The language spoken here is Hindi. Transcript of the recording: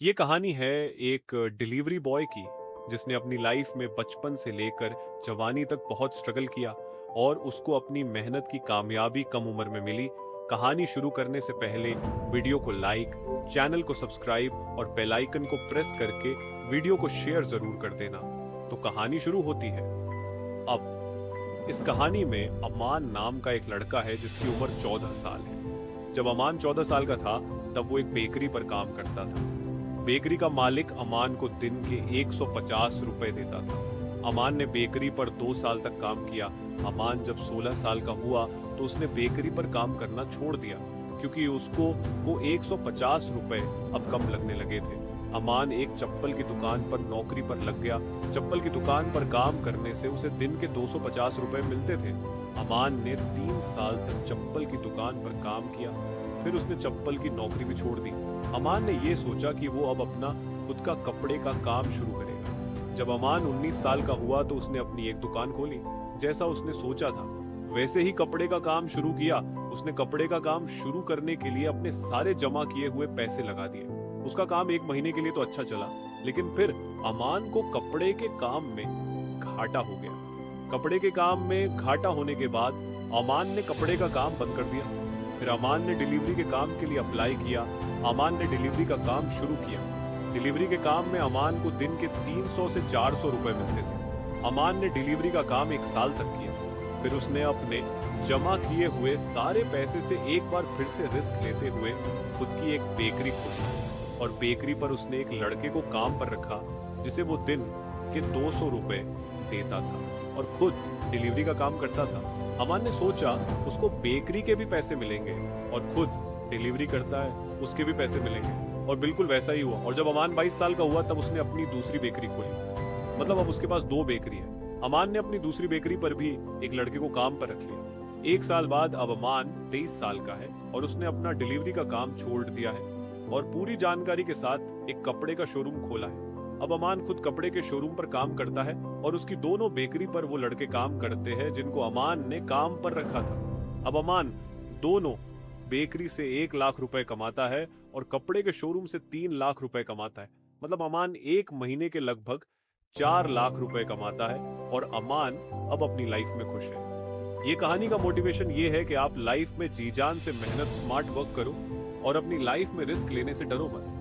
ये कहानी है एक डिलीवरी बॉय की जिसने अपनी लाइफ में बचपन से लेकर जवानी तक बहुत स्ट्रगल किया और उसको अपनी मेहनत की कामयाबी कम उम्र में मिली। कहानी शुरू करने से पहले वीडियो को लाइक, चैनल को सब्सक्राइब और बेल आइकन को प्रेस करके वीडियो को शेयर जरूर कर देना। तो कहानी शुरू होती है। अब इस कहानी में अमान नाम का एक लड़का है जिसकी उम्र 14 साल है। जब अमान 14 साल का था तब वो एक बेकरी पर काम करता था। बेकरी का मालिक अमान को दिन के 150 रुपए देता था। अमान ने बेकरी पर 2 साल तक काम किया। अमान जब 16 साल का हुआ तो उसने बेकरी पर काम करना छोड़ दिया क्योंकि उसको वो 150 रुपए अब कम लगने लगे थे। अमान एक चप्पल की दुकान पर नौकरी पर लग गया। चप्पल की दुकान पर काम करने से उसे दिन के 250 रुपए मिलते थे। अमान ने 3 साल तक चप्पल की दुकान पर काम किया, फिर उसने चप्पल की नौकरी भी छोड़ दी। अमान ने ये सोचा कि वो अब अपना खुद का कपड़े का काम शुरू करेगा। जब अमान 19 साल का हुआ तो उसने अपनी एक दुकान खोली। जैसा उसने सोचा था वैसे ही कपड़े का काम शुरू किया। उसने कपड़े का काम शुरू करने के लिए अपने सारे जमा किए हुए पैसे लगा दिए। उसका काम 1 महीने के लिए तो अच्छा चला, लेकिन फिर अमान को कपड़े के काम में घाटा हो गया। कपड़े के काम में घाटा होने के बाद अमान ने कपड़े का काम बंद कर दिया। फिर अमान ने डिलीवरी के काम के लिए अप्लाई किया। अमान ने डिलीवरी का काम शुरू किया। डिलीवरी के काम में अमान को दिन के 300 से 400 रुपए मिलते थे। अमान ने डिलीवरी का काम 1 साल तक किया। फिर उसने अपने जमा किए हुए सारे पैसे से एक बार फिर से रिस्क लेते हुए खुद की एक बेकरी खोली और बेकरी पर उसने एक लड़के को काम पर रखा जिसे वो दिन के 200 रुपए देता था और खुद डिलीवरी का काम करता था। अमान ने सोचा उसको बेकरी के भी पैसे मिलेंगे और खुद डिलीवरी करता है उसके भी पैसे मिलेंगे, और बिल्कुल वैसा ही हुआ। और जब अमान 22 साल का हुआ तब उसने अपनी दूसरी बेकरी खोली। मतलब अब उसके पास 2 बेकरी है। अमान ने अपनी दूसरी बेकरी पर भी एक लड़के को काम पर रख लिया। 1 साल बाद अब अमान 23 साल का है और उसने अपना डिलीवरी का काम छोड़ दिया है और पूरी जानकारी के साथ एक कपड़े का शोरूम खोला है। अब अमान खुद कपड़े के शोरूम पर काम करता है और उसकी दोनों बेकरी पर वो लड़के काम करते हैं जिनको अमान ने काम पर रखा था। अब अमान दोनों बेकरी से 1 लाख रुपए कमाता है और कपड़े के शोरूम से 3 लाख रुपए कमाता है। मतलब अमान 1 महीने के लगभग 4 लाख रुपए कमाता है और अमान अब अपनी लाइफ में खुश है। ये कहानी का मोटिवेशन ये है कि आप लाइफ में जी जान से मेहनत, स्मार्ट वर्क करो और अपनी लाइफ में रिस्क लेने से डरो मत।